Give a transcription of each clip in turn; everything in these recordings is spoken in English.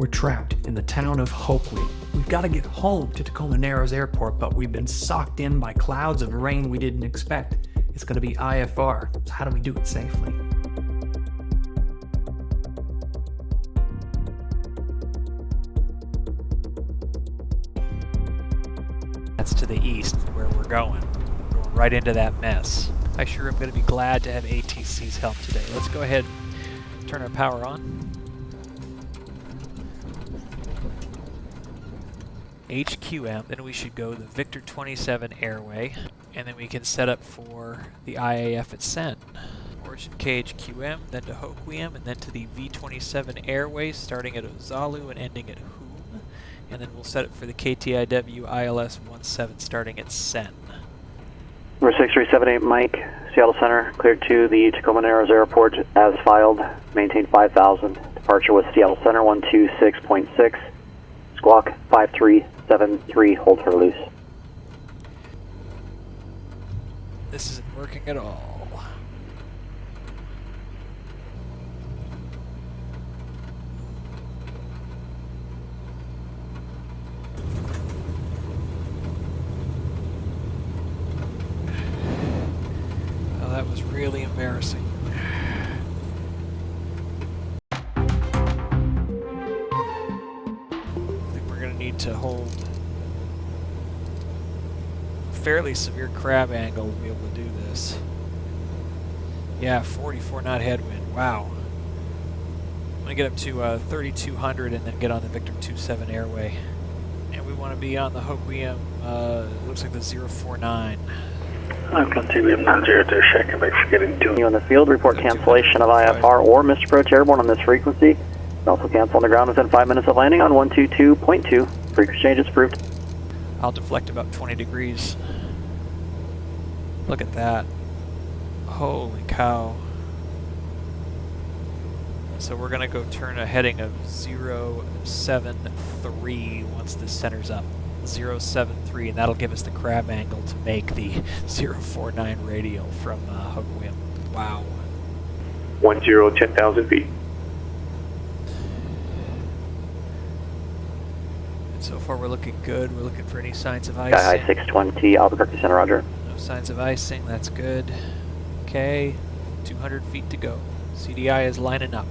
We're trapped in the town of Hoquiam. We've got to get home to Tacoma Narrows Airport, but we've been socked in by clouds of rain we didn't expect. It's going to be IFR, so how do we do it safely? That's to the east where we're going. We're going right into that mess. I sure am going to be glad to have ATC's help today. Let's go ahead and turn our power on. HQM, then we should go the Victor 27 airway, and then we can set up for the IAF at Sen. Origin KHQM, then to Hoquiam, and then to the V27 airway, starting at Ozalu and ending at Hoom, and then we'll set it for the KTIW ILS 17 starting at Sen. Number 6378 Mike, Seattle Center, cleared to the Tacoma Narrows Airport as filed, maintain 5,000, departure with Seattle Center 126.6, squawk 5373, hold her loose. This isn't working at all. Oh, that was really embarrassing. To hold a fairly severe crab angle to be able to do this. Yeah, 44 knot headwind. Wow. I'm gonna get up to 3,200 and then get on the Victor 27 airway. And we want to be on the Hoquiam, it looks like the 049. I'm continuing 902, checking back for getting to you on the field. Report cancellation of IFR or misapproach airborne on this frequency. Also cancel on the ground within 5 minutes of landing on 122.2. Frequency change is approved. I'll deflect about 20 degrees. Look at that. Holy cow. So we're going to go turn a heading of 073 once this centers up. 073, and that'll give us the crab angle to make the 049 radial from Hoquiam. Wow. 10,000 feet. So far we're looking good. We're looking for any signs of icing. I-620 Albuquerque Center, roger. No signs of icing, that's good. Okay, 200 feet to go. CDI is lining up.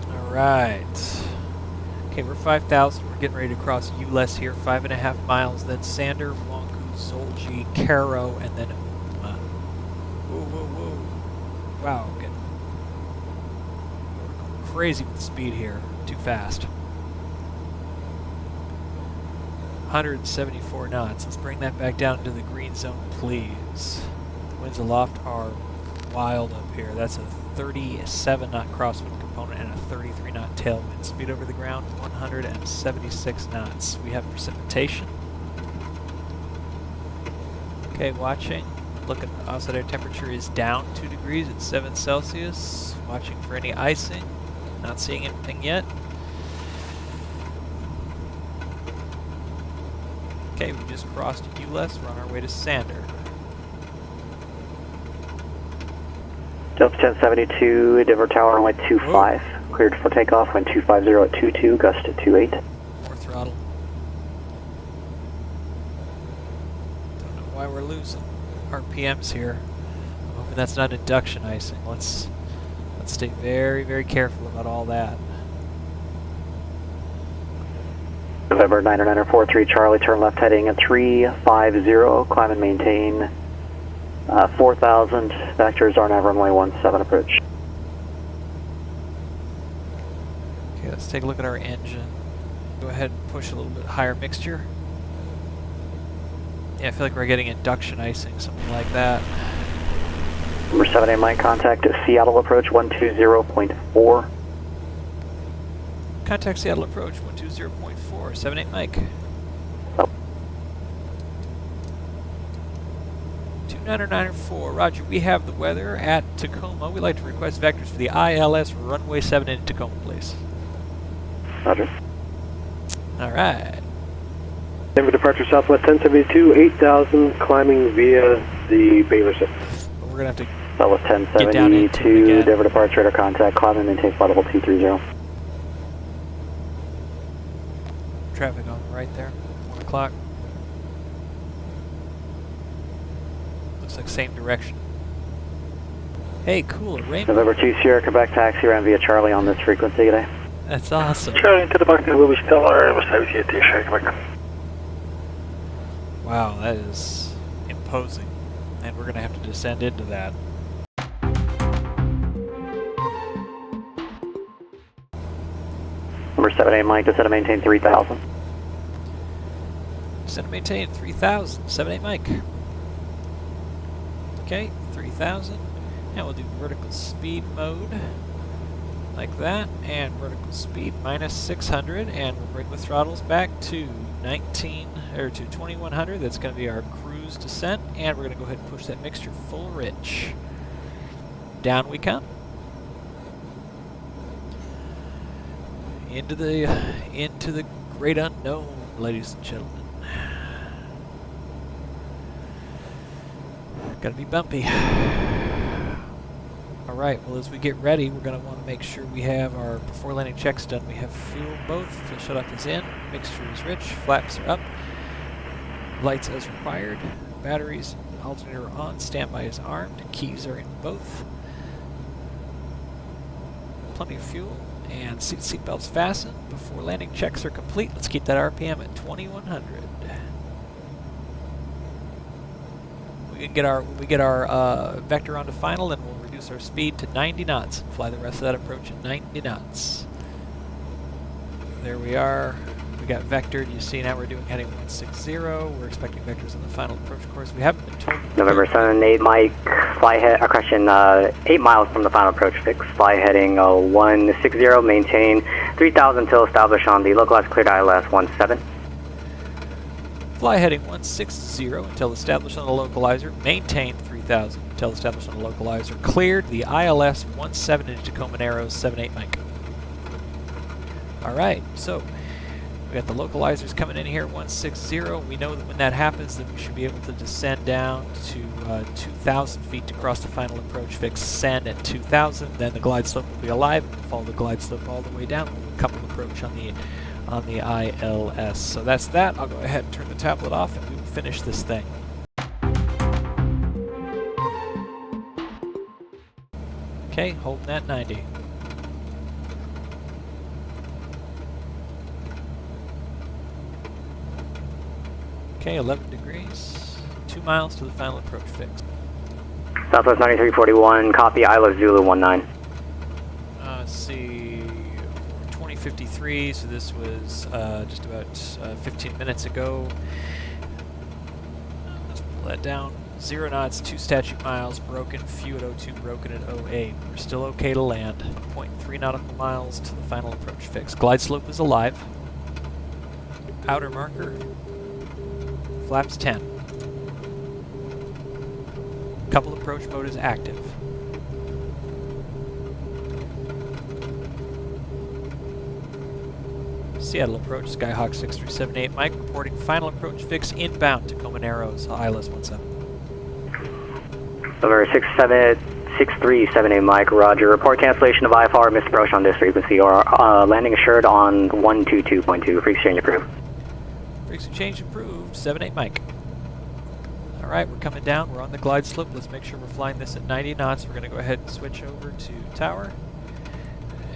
Alright. Okay, we're 5,000. We're getting ready to cross ULES here. 5.5 miles, then Sander, Wonku, Zolji, Caro, and then Uma. Whoa, whoa, whoa. Wow, okay. Crazy with the speed here. Too fast. 174 knots. Let's bring that back down to the green zone, please. The winds aloft are wild up here. That's a 37 knot crosswind component and a 33 knot tailwind. Speed over the ground, 176 knots. We have precipitation. Okay, watching. Look at the outside air temperature is down 2 degrees at 7 Celsius. Watching for any icing. Not seeing anything yet. Okay, we just crossed ULES. We're on our way to Sander. Delta 1072, Denver Tower, runway 25. Whoa. Cleared for takeoff, wind 250 at 22, gust at 28. More throttle. Don't know why we're losing RPMs here. I'm hoping that's not induction icing. Let's stay very, very careful about all that. November 94943 Charlie, turn left heading at 350, climb and maintain 4,000, vectors RNAV runway 17 approach. Okay, let's take a look at our engine. Go ahead and push a little bit higher mixture. Yeah, I feel like we're getting induction icing, something like that. Number 78 Mike, contact Seattle approach 120.4. Contact Seattle approach 120.4, 78 Mike. Oh. 2994, roger, we have the weather at Tacoma. We'd like to request vectors for the ILS runway 7 into Tacoma, please. Roger. Alright. Denver departure southwest 1072, 8,000, climbing via the Baylor system. We're going to have to Southwest Get down into it 1072, again. Denver departure, radar contact, climb and maintain flight level 230. Traffic on the right there. 1 o'clock. Looks like same direction. Hey, cool, a rainbow. November 2 Sierra, Quebec taxi ran via Charlie on this frequency today. That's awesome. Charlie into the back, will be still our West Sierra, Quebec. Wow, that is imposing. And we're going to have to descend into that. Number 78 Mike, descend and maintain 3000. Descend and maintain 3000. 78 Mike. Okay, 3000. And we'll do vertical speed mode. Like that. And vertical speed minus 600. And we'll bring the throttles back to 2100. That's going to be our cruise descent. And we're going to go ahead and push that mixture full rich. Down we come. Into the great unknown, ladies and gentlemen. Gonna be bumpy. Alright, well as we get ready, we're gonna want to make sure we have our before landing checks done. We have fuel both, fuel shutoff is in, mixture is rich, flaps are up, lights as required, batteries, alternator are on, standby is armed, keys are in both. Plenty of fuel. And seat belts fastened. Before landing checks are complete, let's keep that RPM at 2100. We get our vector onto final, and we'll reduce our speed to 90 knots. Fly the rest of that approach at 90 knots. There we are. We got vectored. You see now we're doing heading 160. We're expecting vectors on the final approach course. We haven't been told. November 78 Mike, fly head, 8 miles from the final approach fix. Fly heading 160, maintain 3000 until established on the localized cleared ILS 17. Fly heading 160 until established on the localizer. Maintain 3000 until established on the localizer. Cleared the ILS 17 into Tacoma Narrows 78 Mike. Alright, so we got the localizers coming in here at 160. We know that when that happens, then we should be able to descend down to 2,000 feet to cross the final approach fix. Send at 2,000. Then the glide slope will be alive. We'll follow the glide slope all the way down. We'll couple approach on the ILS. So that's that. I'll go ahead and turn the tablet off, and we will finish this thing. Okay, holding that 90. Okay, 11 degrees, 2 miles to the final approach fix. Southwest 9341, copy ILS Zulu 19. Let's see, 2053, so this was just about 15 minutes ago. Let's pull that down. 0 knots, 2 statute miles, broken, few at 02, broken at 08. We're still okay to land. 0.3 nautical miles to the final approach fix. Glide slope is alive. Outer marker. Flaps 10. Couple approach mode is active. Seattle approach, Skyhawk 6378 Mike, reporting final approach fix inbound Tacoma Narrows, ILS 17. Over 6378 Mike, roger. Report cancellation of IFR, missed approach on this frequency, or landing assured on 122.2. Free exchange approved. Frequency change approved, 78 Mike. Alright, we're coming down, we're on the glide slope. Let's make sure we're flying this at 90 knots. We're going to go ahead and switch over to tower.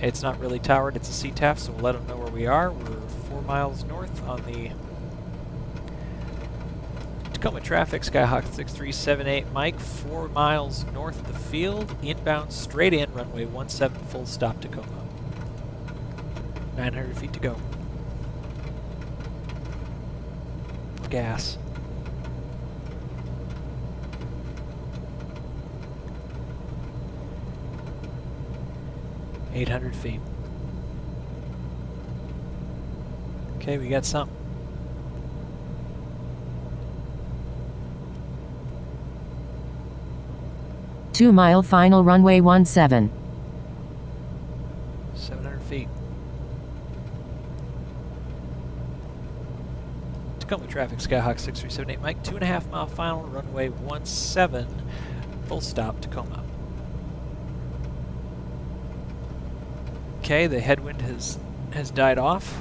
It's not really towered, it's a CTAF, so we'll let them know where we are. We're 4 miles north on the Tacoma traffic, Skyhawk 6378 Mike, 4 miles north of the field, inbound straight in, runway 17, full stop Tacoma. 900 feet to go. Gas. $800 feet. Okay, we got something. Two-mile final runway 17. 700 feet. Tacoma traffic, Skyhawk 6378 Mike, 2.5 mile final, runway 17, full stop Tacoma. Okay, the headwind has died off.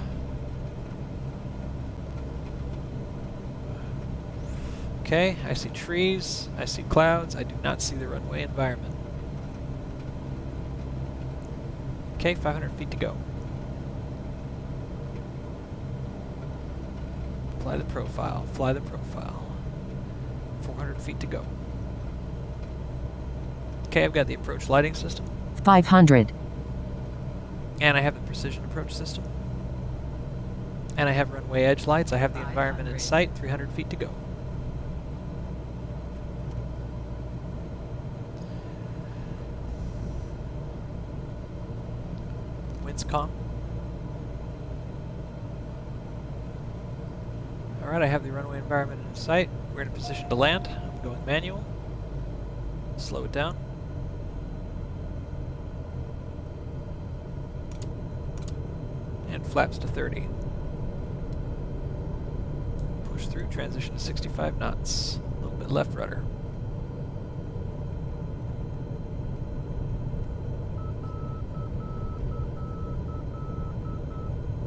Okay, I see trees, I see clouds, I do not see the runway environment. Okay, 500 feet to go. Fly the profile, fly the profile. 400 feet to go. Okay, I've got the approach lighting system. 500. And I have the precision approach system. And I have runway edge lights. I have the environment in sight, 300 feet to go. Winds calm. Alright, I have the runway environment in sight. We're in a position to land. I'm going manual. Slow it down. And flaps to 30. Push through, transition to 65 knots. A little bit left rudder.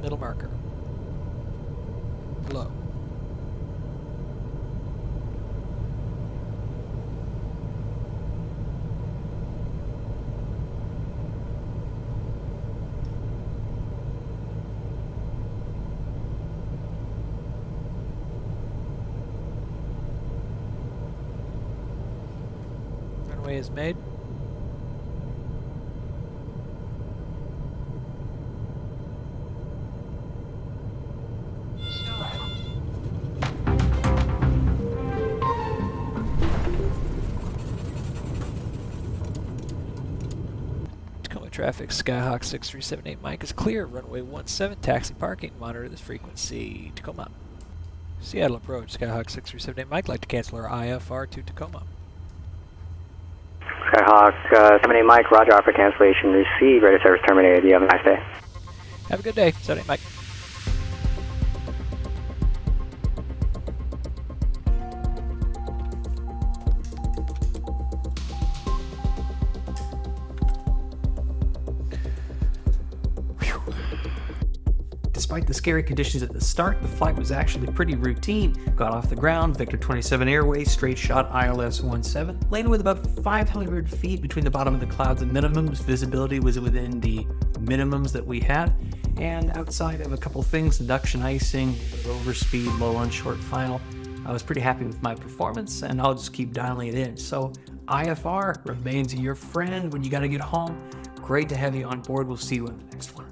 Middle marker. Low. Runway is made. Tacoma traffic, Skyhawk 6378 Mike is clear. Runway 17, taxi parking. Monitor this frequency. Tacoma. Seattle approach, Skyhawk 6378 Mike. Like to cancel our IFR to Tacoma. Skyhawk 78 Mike, roger, offer cancellation received, ready service terminated. You have a nice day. Have a good day. 78 Mike. Despite the scary conditions at the start, the flight was actually pretty routine. Got off the ground, Victor 27 Airways, straight shot ILS 17, landed with about 500 feet between the bottom of the clouds and minimums. Visibility was within the minimums that we had, and outside of a couple things, induction icing, overspeed, low on short final, I was pretty happy with my performance, and I'll just keep dialing it in. So IFR remains your friend when you gotta get home. Great to have you on board. We'll see you in the next one.